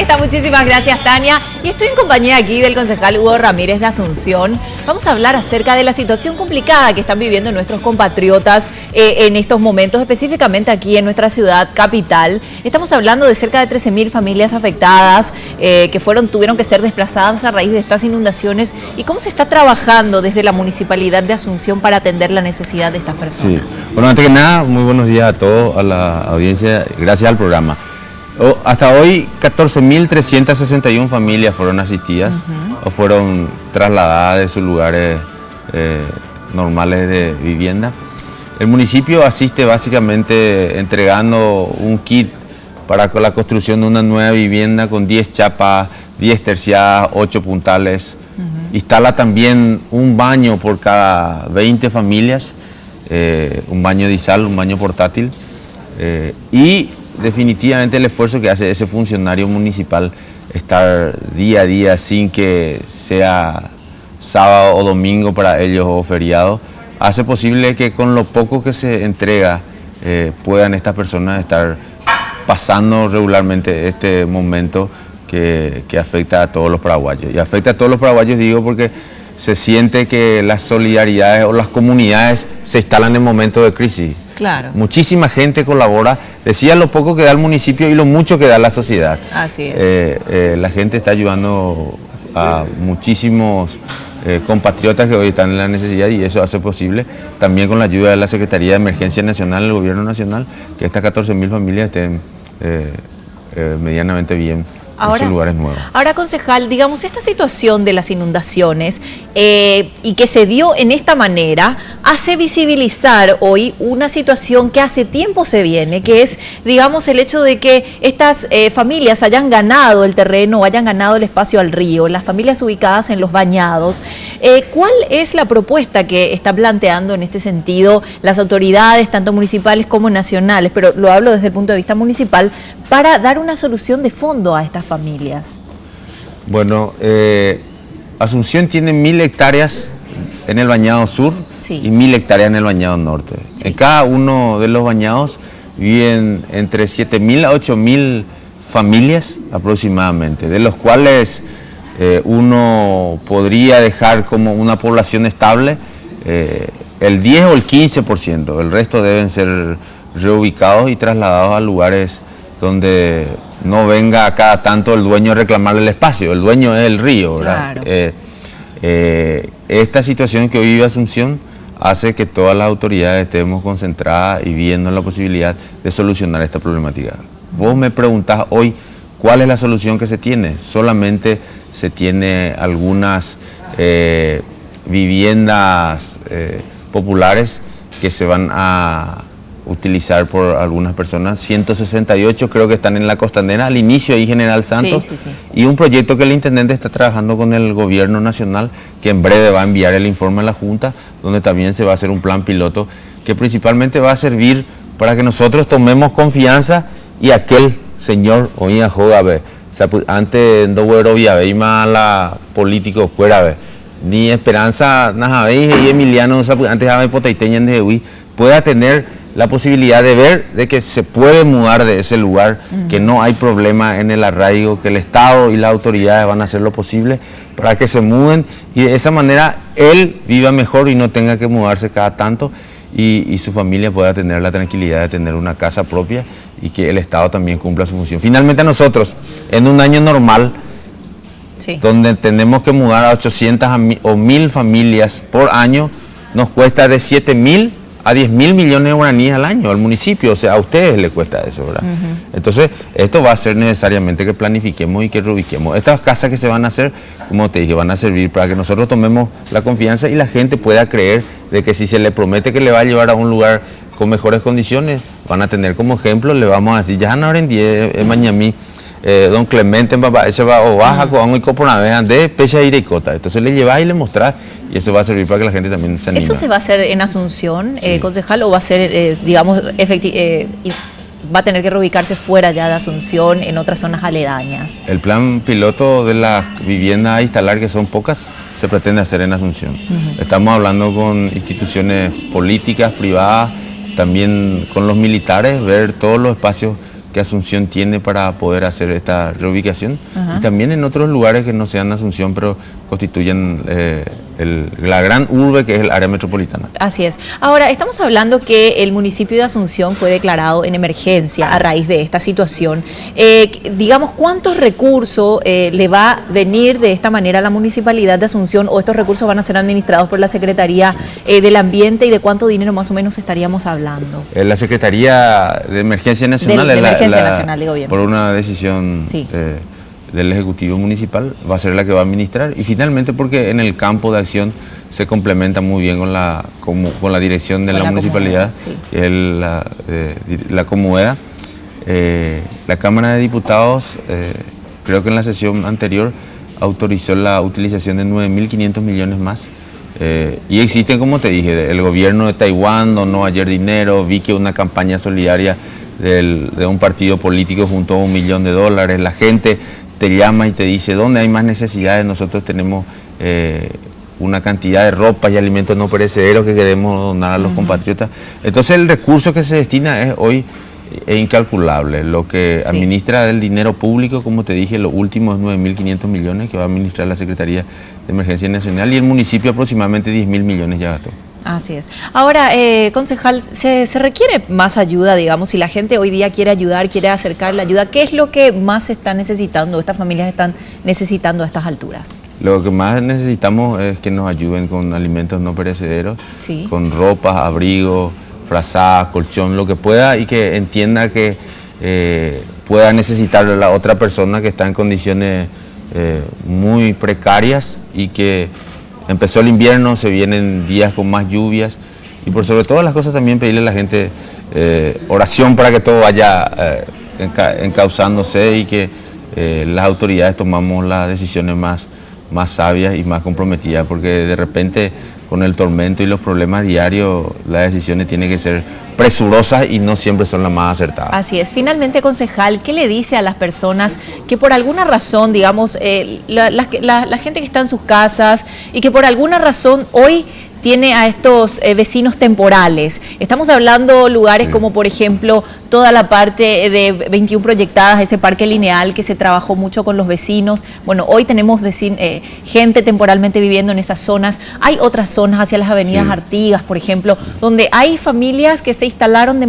Ahí está, muchísimas gracias, Tania. Y estoy en compañía aquí del concejal Hugo Ramírez de Asunción. Vamos a hablar acerca de la situación complicada que están viviendo nuestros compatriotas en estos momentos, específicamente aquí en nuestra ciudad capital. Estamos hablando de cerca de 13.000 familias afectadas que tuvieron que ser desplazadas a raíz de estas inundaciones. ¿Y cómo se está trabajando desde la Municipalidad de Asunción para atender la necesidad de estas personas? Sí. Bueno, antes que nada, muy buenos días a todos, a la audiencia, gracias al programa. Hasta hoy, 14.361 familias fueron asistidas o fueron trasladadas de sus lugares normales de vivienda. El municipio asiste básicamente entregando un kit para la construcción de una nueva vivienda con 10 chapas, 10 terciadas, 8 puntales. Instala también un baño por cada 20 familias, un baño disal, un baño portátil. Y definitivamente el esfuerzo que hace ese funcionario municipal, estar día a día sin que sea sábado o domingo para ellos o feriado, hace posible que con lo poco que se entrega puedan estas personas estar pasando regularmente este momento que afecta a todos los paraguayos. Y afecta a todos los paraguayos, digo, porque se siente que las solidaridades o las comunidades se instalan en momentos de crisis. Claro. Muchísima gente colabora, decía lo poco que da el municipio y lo mucho que da la sociedad. Así es. La gente está ayudando a muchísimos compatriotas que hoy están en la necesidad, y eso hace posible también con la ayuda de la Secretaría de Emergencia Nacional, el Gobierno Nacional, que estas 14.000 familias estén medianamente bien. Ahora, en sus lugares nuevos. Ahora, concejal, digamos, esta situación de las inundaciones y que se dio en esta manera, hace visibilizar hoy una situación que hace tiempo se viene, que es, digamos, el hecho de que estas familias hayan ganado el terreno, hayan ganado el espacio al río, las familias ubicadas en los bañados. ¿Cuál es la propuesta que está planteando en este sentido las autoridades, tanto municipales como nacionales, pero lo hablo desde el punto de vista municipal, para dar una solución de fondo a estas familias? Bueno, Asunción tiene 1.000 hectáreas en el bañado sur, sí, y 1.000 hectáreas en el bañado norte. Sí. En cada uno de los bañados viven entre 7.000 a 8.000 familias aproximadamente, de los cuales uno podría dejar como una población estable el 10 o el 15%, el resto deben ser reubicados y trasladados a lugares donde no venga a cada tanto el dueño a reclamarle el espacio. El dueño es el río, ¿verdad? Claro. Esta situación que hoy vive Asunción hace que todas las autoridades estemos concentradas y viendo la posibilidad de solucionar esta problemática. Vos me preguntás hoy cuál es la solución que se tiene. Solamente se tiene algunas viviendas populares que se van a utilizar por algunas personas, 168 creo que están en la Costanera, al inicio ahí General Santos, sí. Y un proyecto que el intendente está trabajando con el gobierno nacional, que en breve va a enviar el informe a la Junta, donde también se va a hacer un plan piloto, que principalmente va a servir para que nosotros tomemos confianza y aquel señor, oía jogabe, antes no huero y la político fuera, ni Esperanza Najabe y Emiliano, antes de Potaiteña de pueda tener la posibilidad de ver de que se puede mudar de ese lugar, que no hay problema en el arraigo, que el Estado y las autoridades van a hacer lo posible para que se muden y de esa manera él viva mejor y no tenga que mudarse cada tanto y su familia pueda tener la tranquilidad de tener una casa propia y que el Estado también cumpla su función. Finalmente a nosotros, en un año normal, sí, donde tenemos que mudar a 800 o 1.000 familias por año, nos cuesta de 7.000 a 10.000 millones de guaraníes al año al municipio, o sea, a ustedes les cuesta eso, ¿verdad? Entonces, esto va a ser necesariamente que planifiquemos y que reubiquemos. Estas casas que se van a hacer, como te dije, van a servir para que nosotros tomemos la confianza y la gente pueda creer de que si se le promete que le va a llevar a un lugar con mejores condiciones, van a tener como ejemplo, le vamos a decir, ya no aprendí mañana don Clemente en papá, ese va o baja con y copo una de pecha y cota. Entonces le llevas y le mostrás y eso va a servir para que la gente también se anime. ¿Eso se va a hacer en Asunción, sí, concejal, o va a ser, digamos, va a tener que reubicarse fuera ya de Asunción en otras zonas aledañas? El plan piloto de las viviendas a instalar, que son pocas, se pretende hacer en Asunción. Estamos hablando con instituciones políticas, privadas, también con los militares, ver todos los espacios que Asunción tiene para poder hacer esta reubicación, y también en otros lugares que no sean Asunción, pero constituyen la gran urbe que es el área metropolitana. Así es. Ahora, estamos hablando que el municipio de Asunción fue declarado en emergencia a raíz de esta situación. Digamos, ¿cuántos recursos le va a venir de esta manera a la municipalidad de Asunción, o estos recursos van a ser administrados por la Secretaría del Ambiente, y de cuánto dinero más o menos estaríamos hablando? La Secretaría de Emergencia Nacional, Nacional de Gobierno, por una decisión del Ejecutivo Municipal, va a ser la que va a administrar, y finalmente porque en el campo de acción se complementa muy bien con la dirección de la municipalidad, que es la Comueda. La Cámara de Diputados, creo que en la sesión anterior, autorizó la utilización de 9.500 millones más. Y existen, como te dije, el gobierno de Taiwán donó ayer dinero, vi que una campaña solidaria de un partido político juntó $1 millón, la gente te llama y te dice dónde hay más necesidades. Nosotros tenemos una cantidad de ropa y alimentos no perecederos que queremos donar a los compatriotas. Entonces el recurso que se destina es hoy incalculable. Lo que administra del dinero público, como te dije, lo último es 9.500 millones que va a administrar la Secretaría de Emergencia Nacional, y el municipio aproximadamente 10.000 millones ya gastó. Así es. Ahora, concejal, ¿se requiere más ayuda, digamos, si la gente hoy día quiere ayudar, quiere acercar la ayuda? ¿Qué es lo que más está necesitando, estas familias están necesitando a estas alturas? Lo que más necesitamos es que nos ayuden con alimentos no perecederos, con ropas, abrigos, frazadas, colchón, lo que pueda, y que entienda que pueda necesitar la otra persona que está en condiciones muy precarias, y que empezó el invierno, se vienen días con más lluvias, y por sobre todas las cosas también pedirle a la gente oración para que todo vaya encauzándose, y que las autoridades tomamos las decisiones más sabias y más comprometidas, porque de repente con el tormento y los problemas diarios las decisiones tienen que ser presurosas y no siempre son las más acertadas. Así es. Finalmente, concejal, ¿qué le dice a las personas que por alguna razón, digamos, la gente que está en sus casas y que por alguna razón hoy tiene a estos vecinos temporales? Estamos hablando lugares como, por ejemplo, toda la parte de 21 proyectadas, ese parque lineal que se trabajó mucho con los vecinos. Bueno, hoy tenemos gente temporalmente viviendo en esas zonas. Hay otras zonas hacia las avenidas Artigas, por ejemplo, donde hay familias que se instalaron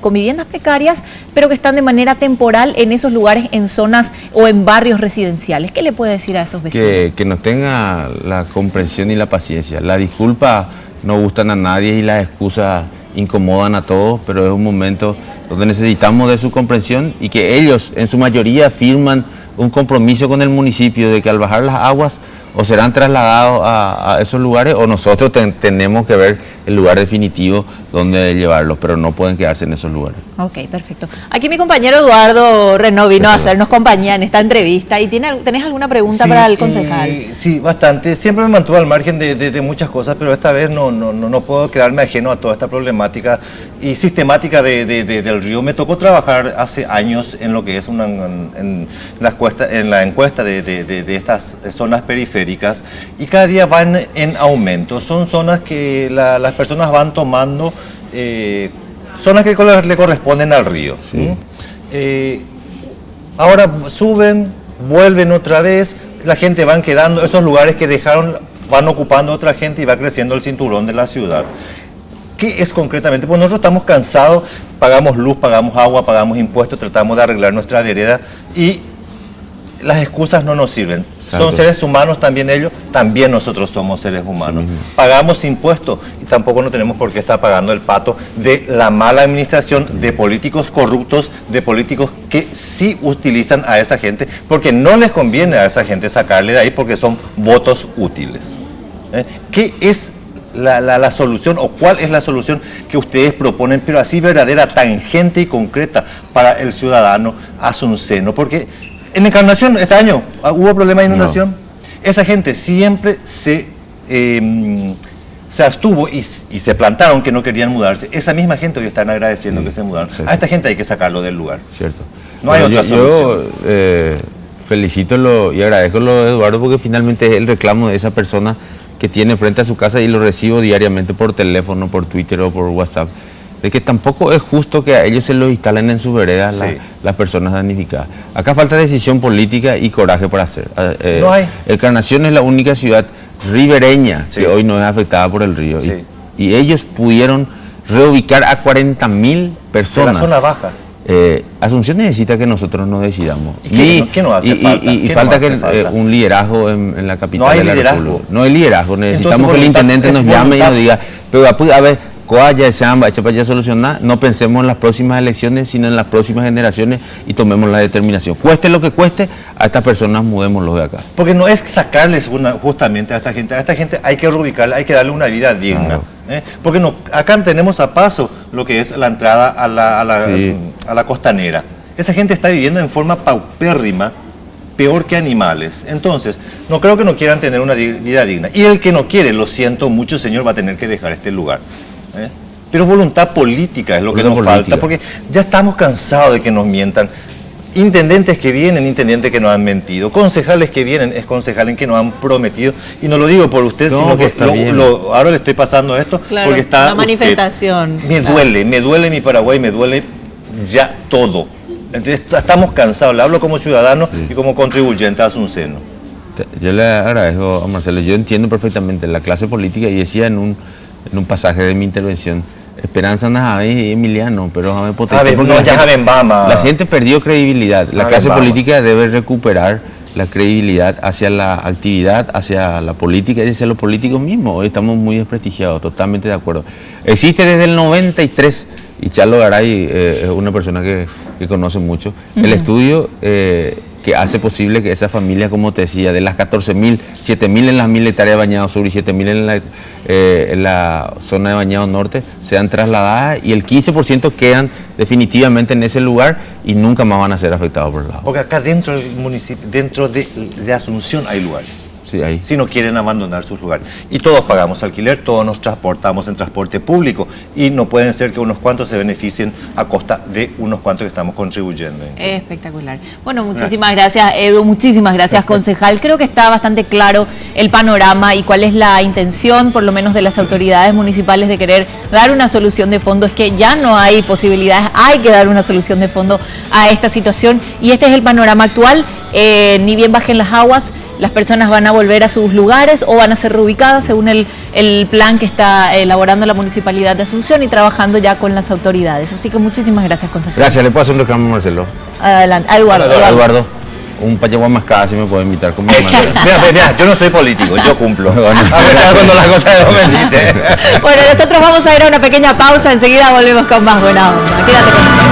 con viviendas precarias, pero que están de manera temporal en esos lugares, en zonas o en barrios residenciales. ¿Qué le puede decir a esos vecinos? Que nos tenga la comprensión y la paciencia. La disculpa no gustan a nadie y las excusas incomodan a todos, pero es un momento donde necesitamos de su comprensión, y que ellos en su mayoría firman un compromiso con el municipio de que al bajar las aguas o serán trasladados a esos lugares, o nosotros tenemos que ver el lugar definitivo donde llevarlos, pero no pueden quedarse en esos lugares. Ok, perfecto. Aquí mi compañero Eduardo Renaud vino a hacernos compañía en esta entrevista. ¿Y tenés alguna pregunta para el concejal? Sí, bastante. Siempre me mantuve al margen de muchas cosas, pero esta vez no puedo quedarme ajeno a toda esta problemática y sistemática del río. Me tocó trabajar hace años en lo que es en la encuesta de estas zonas periféricas, y cada día van en aumento. Son zonas que las personas van tomando, zonas que le corresponden al río. Ahora suben, vuelven otra vez, la gente van quedando, esos lugares que dejaron van ocupando otra gente y va creciendo el cinturón de la ciudad. ¿Qué es concretamente? Pues nosotros estamos cansados, pagamos luz, pagamos agua, pagamos impuestos, tratamos de arreglar nuestra vereda, y las excusas no nos sirven. Son seres humanos también ellos, también nosotros somos seres humanos. Pagamos impuestos y tampoco no tenemos por qué estar pagando el pato de la mala administración, de políticos corruptos, de políticos que sí utilizan a esa gente, porque no les conviene a esa gente sacarle de ahí porque son votos útiles. ¿Qué es la solución, o cuál es la solución que ustedes proponen, pero así verdadera, tangente y concreta para el ciudadano asunceno? Porque en Encarnación este año hubo problema de inundación. Esa gente siempre se abstuvo y se plantaron que no querían mudarse. Esa misma gente hoy están agradeciendo que se mudaron. A esta gente hay que sacarlo del lugar. Cierto. No hay otra solución. Yo felicito y agradezco lo de Eduardo, porque finalmente es el reclamo de esa persona que tiene frente a su casa, y lo recibo diariamente por teléfono, por Twitter o por WhatsApp. de que tampoco es justo que a ellos se los instalen en sus veredas las personas damnificadas. Acá falta decisión política y coraje para hacer. No hay. Encarnación es la única ciudad ribereña que hoy no es afectada por el río. Y ellos pudieron reubicar a 40.000 personas. En la zona baja. Asunción necesita que nosotros nos decidamos. ¿Qué nos hace falta? Y falta un liderazgo en la capital. No hay de la liderazgo. República. No hay liderazgo. Necesitamos Entonces, que el intendente nos llame y voluntad. nos diga, pero a ver, ya se han hecho para ya solucionar, no pensemos en las próximas elecciones, sino en las próximas generaciones y tomemos la determinación. Cueste lo que cueste, a estas personas mudémoslos de acá. Porque no es sacarles justamente a esta gente hay que reubicarla, hay que darle una vida digna. Claro. Porque no, acá tenemos a paso lo que es la entrada a la costanera. Esa gente está viviendo en forma paupérrima, peor que animales. Entonces, no creo que no quieran tener una vida digna. Y el que no quiere, lo siento mucho, señor, va a tener que dejar este lugar. Pero voluntad política es lo que nos falta, porque ya estamos cansados de que nos mientan. Intendentes que vienen, intendentes que nos han mentido, concejales que vienen, es concejales que nos han prometido, y no lo digo por usted, sino que ahora le estoy pasando esto, claro, porque está una manifestación. Me duele mi Paraguay, me duele ya todo. Entonces, estamos cansados, le hablo como ciudadano y como contribuyente a Azuceno. Yo le agradezco a Marcelo, yo entiendo perfectamente la clase política, y decía en un pasaje de mi intervención, Esperanza Najabe y Emiliano, pero la gente perdió credibilidad. La clase política debe recuperar la credibilidad hacia la actividad, hacia la política y hacia los políticos mismos. Hoy estamos muy desprestigiados, totalmente de acuerdo. Existe desde el 93, y Charlo Garay es una persona que conoce mucho, el estudio que hace posible que esa familia, como te decía, de las 14.000, 7.000 en las 1.000 hectáreas de bañado sur y 7.000 en la zona de bañado norte, sean trasladadas, y el 15% quedan definitivamente en ese lugar y nunca más van a ser afectados por el agua. Porque acá dentro del municipio, dentro de Asunción hay lugares. Sí, ahí. Si no quieren abandonar sus lugares. Y todos pagamos alquiler, todos nos transportamos en transporte público, y no pueden ser que unos cuantos se beneficien a costa de unos cuantos que estamos contribuyendo. Espectacular. Bueno, muchísimas gracias, Edu, muchísimas gracias, concejal. Creo que está bastante claro el panorama y cuál es la intención, por lo menos de las autoridades municipales, de querer dar una solución de fondo. Es que ya no hay posibilidades, hay que dar una solución de fondo a esta situación, y este es el panorama actual. Ni bien bajen las aguas, las personas van a volver a sus lugares o van a ser reubicadas según el plan que está elaborando la Municipalidad de Asunción y trabajando ya con las autoridades. Así que muchísimas gracias, consejero. Gracias, le puedo hacer un reclamo a Marcelo. Adelante, Eduardo. Un payaguán más cada si me puede invitar con mi hermano. Mira, yo no soy político, yo cumplo. A pesar cuando las cosas no me inviten. Bueno, nosotros vamos a ir a una pequeña pausa, enseguida volvemos con más buena onda. Quédate con nosotros.